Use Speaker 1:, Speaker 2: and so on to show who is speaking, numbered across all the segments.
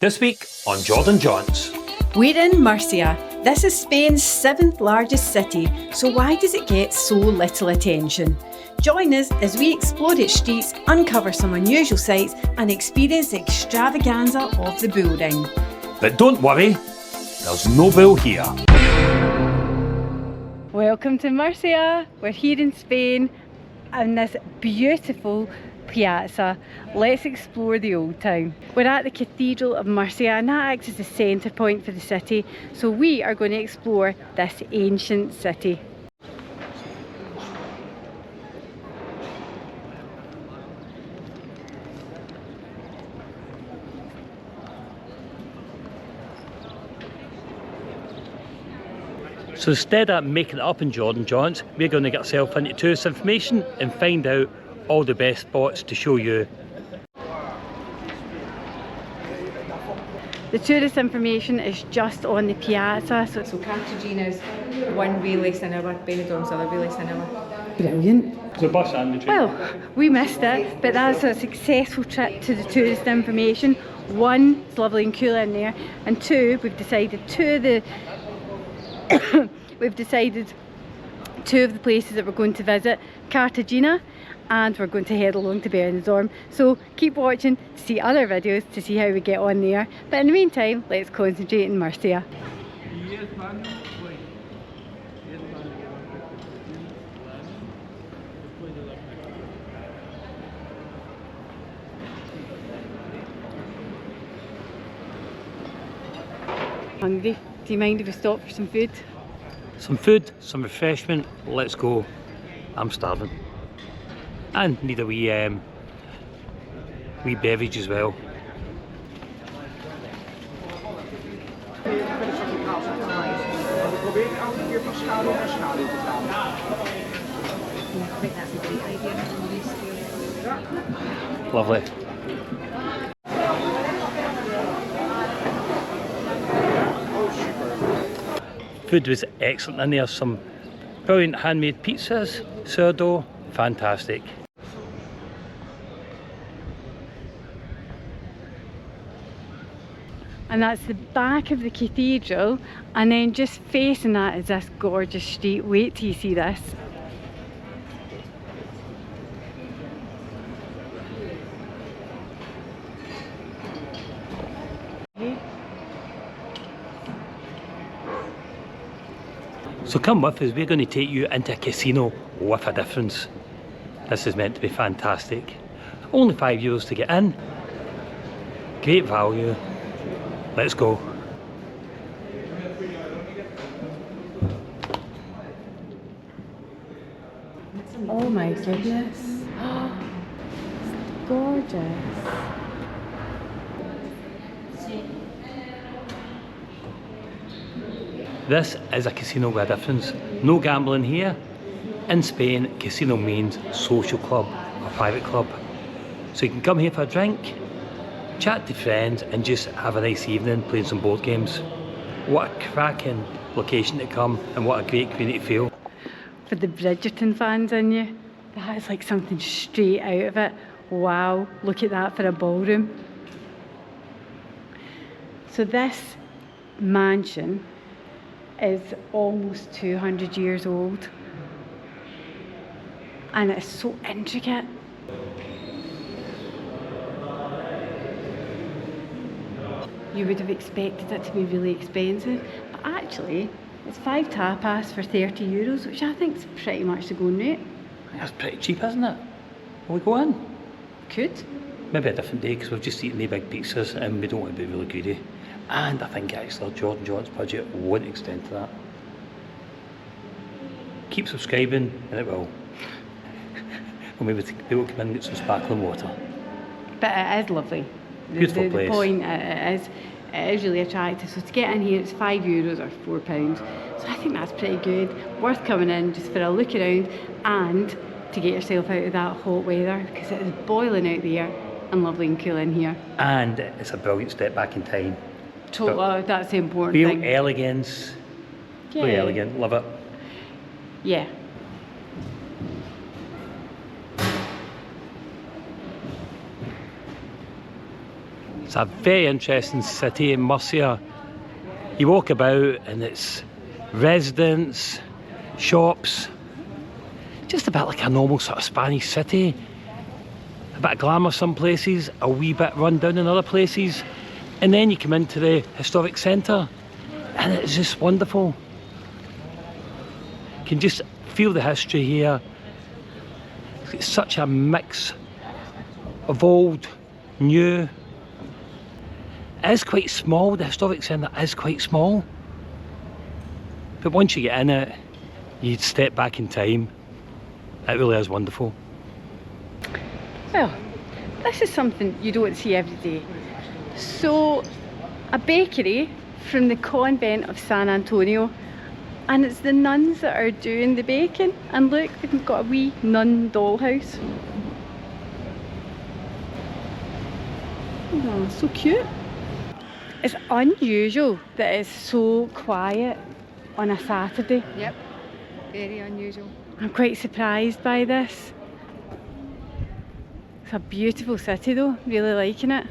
Speaker 1: This week on JordanJaunts.
Speaker 2: We're in Murcia. This is Spain's 7th largest city, so why does it get so little attention? Join us as we explore its streets, uncover some unusual sights and experience the extravaganza of the Bullring.
Speaker 1: But don't worry, there's no bull here.
Speaker 2: Welcome to Murcia. We're here in Spain on this beautiful piazza. Let's explore the old town. We're at the Cathedral of Murcia and that acts as the centre point for the city, so we are going to explore this ancient city.
Speaker 1: So instead of making it up in JordanJaunts, we're going to get ourselves into tourist information and find out all the best spots to show you.
Speaker 2: The tourist information is just on the piazza. So
Speaker 3: Cartagena is one really cinema, Benidorm's other really cinema.
Speaker 2: Brilliant.
Speaker 1: The bus and the train.
Speaker 2: Well, we missed it, but that's a successful trip to the tourist information. One, it's lovely and cool in there, and two, we've decided two of the places that we're going to visit, Cartagena, and we're going to head along to Benidorm. So keep watching to see other videos to see how we get on there. But in the meantime, let's concentrate in Murcia. Hungry? Do you mind if we stop for some food?
Speaker 1: Some food, some refreshment, let's go. I'm starving. And need a wee beverage as well. Lovely. Food was excellent in there, some brilliant handmade pizzas, sourdough, fantastic.
Speaker 2: And that's the back of the cathedral, and then just facing that is this gorgeous street. Wait till you see this.
Speaker 1: So come with us, we're going to take you into a casino with a difference. This is meant to be fantastic. Only €5 to get in. Great value. Let's go.
Speaker 2: Oh my goodness. It's gorgeous.
Speaker 1: This is a casino with a difference. No gambling here. In Spain, casino means social club or private club. So you can come here for a drink, chat to friends and just have a nice evening playing some board games. What a cracking location to come and what a great community feel.
Speaker 2: For the Bridgerton fans in you, that is like something straight out of it. Wow, look at that for a ballroom. So this mansion is almost 200 years old and it's so intricate. You would have expected it to be really expensive, but actually it's 5 tapas for €30, which I think is pretty much the going rate.
Speaker 1: That's pretty cheap, isn't it? Will we go in?
Speaker 2: Could.
Speaker 1: Maybe a different day because we've just eaten the big pizzas and we don't want to be really greedy. And I think actually JordanJaunts budget won't extend to that. Keep subscribing and it will. And maybe people come in and get some sparkling water.
Speaker 2: But it is lovely.
Speaker 1: Beautiful place.
Speaker 2: The point it is really attractive. So to get in here, it's €5 or £4. So I think that's pretty good. Worth coming in just for a look around and to get yourself out of that hot weather because it is boiling out there and lovely and cool in here.
Speaker 1: And it's a brilliant step back in time.
Speaker 2: Totally, that's the important
Speaker 1: Real
Speaker 2: thing.
Speaker 1: elegance.
Speaker 2: Yeah.
Speaker 1: Really elegant, love it.
Speaker 2: Yeah.
Speaker 1: It's a very interesting city in Murcia. You walk about and it's residents, shops, just a bit like a normal sort of Spanish city. A bit of glamour some places, a wee bit run down in other places. And then you come into the historic centre and it's just wonderful. You can just feel the history here. It's such a mix of old, new. It is quite small, the historic centre is quite small. But once you get in it, you step back in time. It really is wonderful.
Speaker 2: Well, this is something you don't see every day. So, a bakery from the convent of San Antonio, and it's the nuns that are doing the baking. And look, they've got a wee nun dollhouse. Oh, so cute. It's unusual that it's so quiet on a Saturday.
Speaker 3: Yep, very unusual.
Speaker 2: I'm quite surprised by this. It's a beautiful city though, really liking it.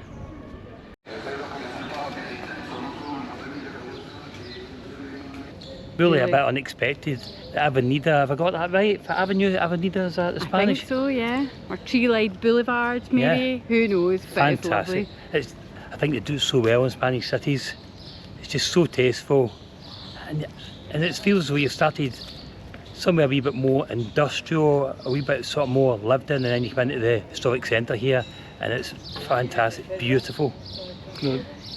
Speaker 1: Really a bit unexpected. The Avenida, have I got that right? For Avenue, Avenida, is that the Spanish?
Speaker 2: I think so, yeah. Or tree-lined boulevards maybe,
Speaker 1: Yeah.
Speaker 2: who knows, but it's
Speaker 1: Fantastic.
Speaker 2: lovely.
Speaker 1: I think they do so well in Spanish cities. It's just so tasteful. And it feels as though you've started somewhere a wee bit more industrial, a wee bit sort of more lived in, and then you come into the historic centre here and it's fantastic, beautiful.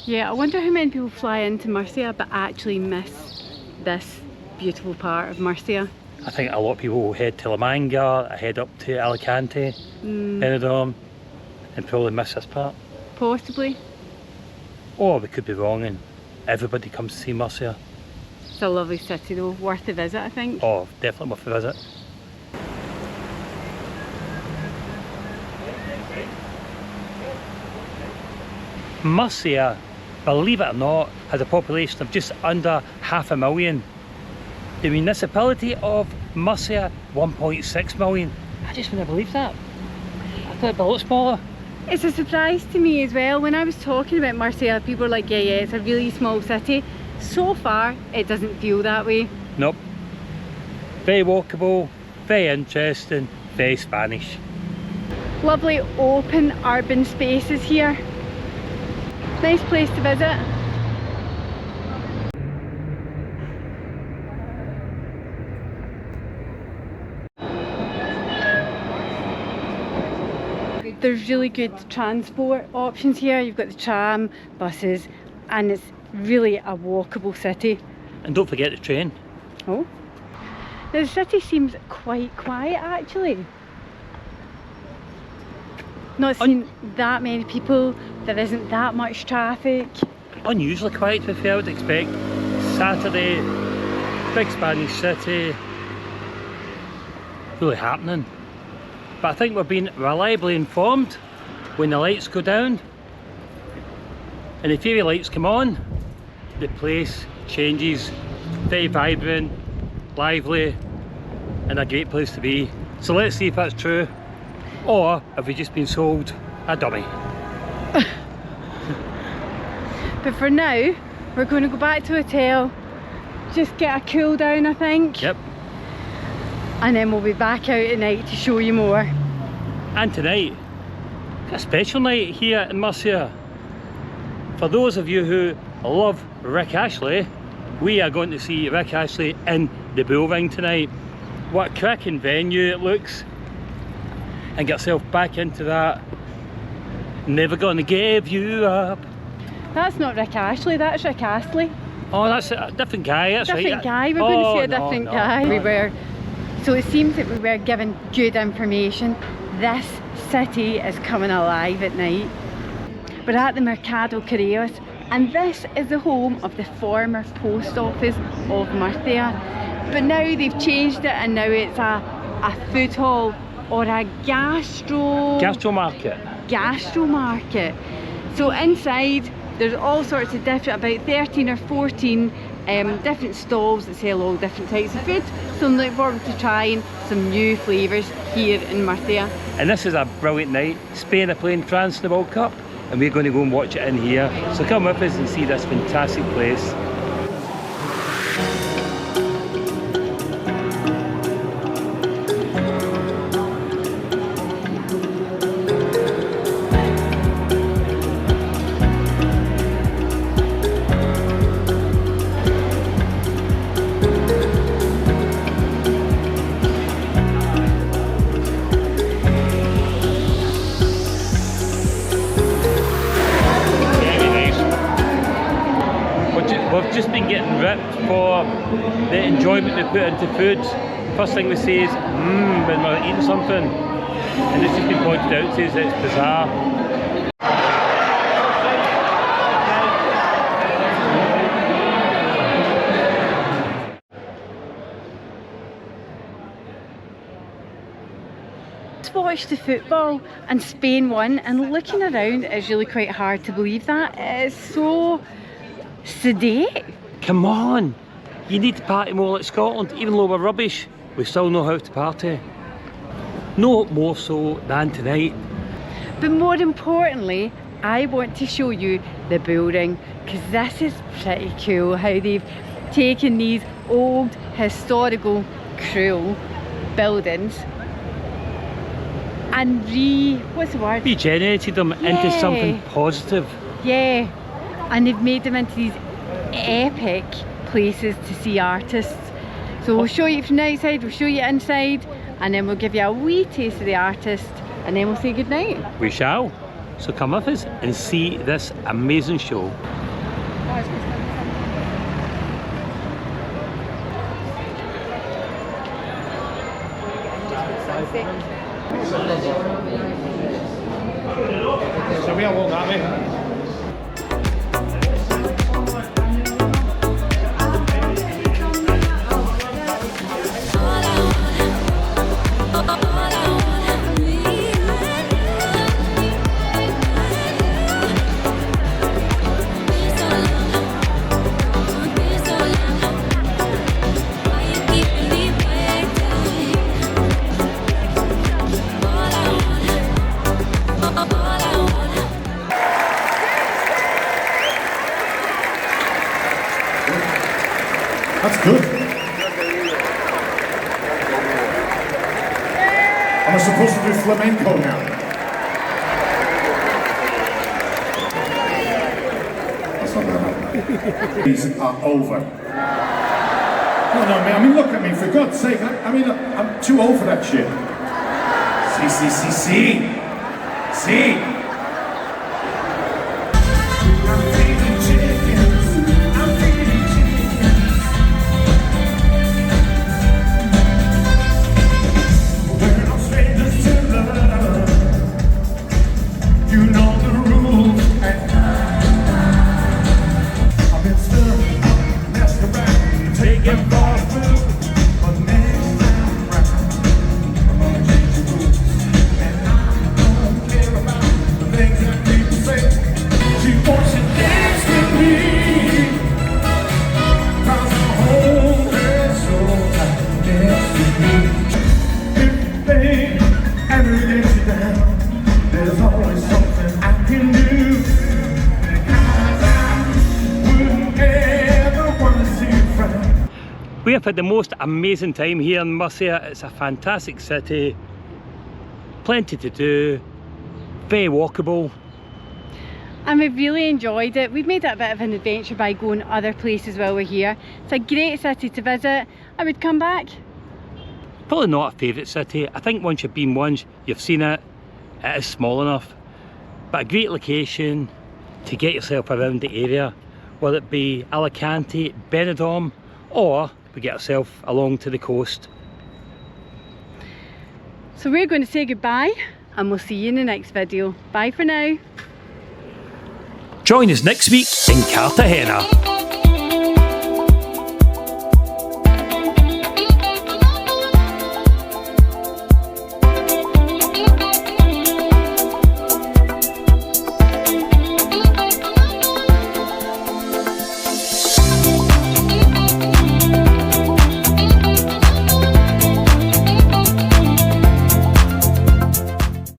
Speaker 2: Yeah, I wonder how many people fly into Murcia but actually miss this beautiful part of Murcia.
Speaker 1: I think a lot of people will head to La Manga, head up to Alicante, Benidorm, and probably miss this part.
Speaker 2: Possibly.
Speaker 1: Or we could be wrong and everybody comes to see Murcia.
Speaker 2: It's a lovely city though, worth a visit I think.
Speaker 1: Oh, definitely worth a visit. Murcia, believe it or not, has a population of just under 500,000. The municipality of Murcia, 1.6 million. I just wouldn't believe that. I thought it'd be a lot smaller.
Speaker 2: It's a surprise to me as well. When I was talking about Murcia, people were like, yeah, it's a really small city. So far, it doesn't feel that way.
Speaker 1: Nope. Very walkable, very interesting, very Spanish.
Speaker 2: Lovely open urban spaces here. Nice place to visit. There's really good transport options here. You've got the tram, buses, and it's really a walkable city.
Speaker 1: And don't forget the train.
Speaker 2: Oh. Now the city seems quite quiet actually. Not seen that many people, there isn't that much traffic.
Speaker 1: Unusually quiet to be fair, I would expect. Saturday, big Spanish city, really happening. But I think we're being reliably informed when the lights go down and the fairy lights come on, the place changes, very vibrant, lively, and a great place to be. So let's see if that's true, or have we just been sold a dummy?
Speaker 2: But for now, we're going to go back to the hotel, just get a cool down I think.
Speaker 1: Yep.
Speaker 2: And then we'll be back out at night to show you more.
Speaker 1: And tonight, a special night here in Murcia. For those of you who love Rick Astley, we are going to see Rick Astley in the Bullring tonight. What a cracking venue it looks. And get yourself back into that. Never gonna give you up.
Speaker 2: That's not Rick Astley, that's Rick Astley.
Speaker 1: Oh, that's a different guy, that's right.
Speaker 2: Different guy, we're going to see a different guy. So it seems that we were given good information. This city is coming alive at night. We're at the Mercado de Correos, and this is the home of the former post office of Murcia. But now they've changed it and now it's a food hall or a Gastro market. So inside there's all sorts of different, about 13 or 14 different stalls that sell all different types of food. So I'm looking forward to trying some new flavours here in Murcia.
Speaker 1: And this is a brilliant night. Spain are playing France in the World Cup. and we're going to go and watch it in here. So come with us and see this fantastic place. We've just been getting ripped for the enjoyment we put into food. First thing we say is when we're eating something, and it's just been pointed out to us that it's bizarre.
Speaker 2: Just watched the football and Spain won, and looking around it's really quite hard to believe that. It is so sedate.
Speaker 1: Come on! You need to party more like Scotland. Even though we're rubbish, we still know how to party. No more so than tonight.
Speaker 2: But more importantly, I want to show you the building, because this is pretty cool how they've taken these old historical cruel buildings and
Speaker 1: regenerated them into something positive.
Speaker 2: Yeah, and they've made them into these epic places to see artists. So we'll show you from the outside, we'll show you inside, and then we'll give you a wee taste of the artist, and then we'll say goodnight.
Speaker 1: We shall. So come with us and see this amazing show.
Speaker 4: So we all want that, mate.
Speaker 5: That's good. Am I supposed to do flamenco now? That's not bad. These are over. No, man. I mean, look at me, for God's sake. I mean, I'm too old for that shit. See.
Speaker 1: We have had the most amazing time here in Murcia. It's a fantastic city, plenty to do, very walkable.
Speaker 2: And we've really enjoyed it. We've made it a bit of an adventure by going other places while we're here. It's a great city to visit. I would come back.
Speaker 1: Probably not a favourite city. I think once you've been once, you've seen it. It is small enough, but a great location to get yourself around the area, whether it be Alicante, Benidorm, or we get ourselves along to the coast.
Speaker 2: So we're going to say goodbye, and we'll see you in the next video. Bye for now.
Speaker 1: Join us next week in Cartagena.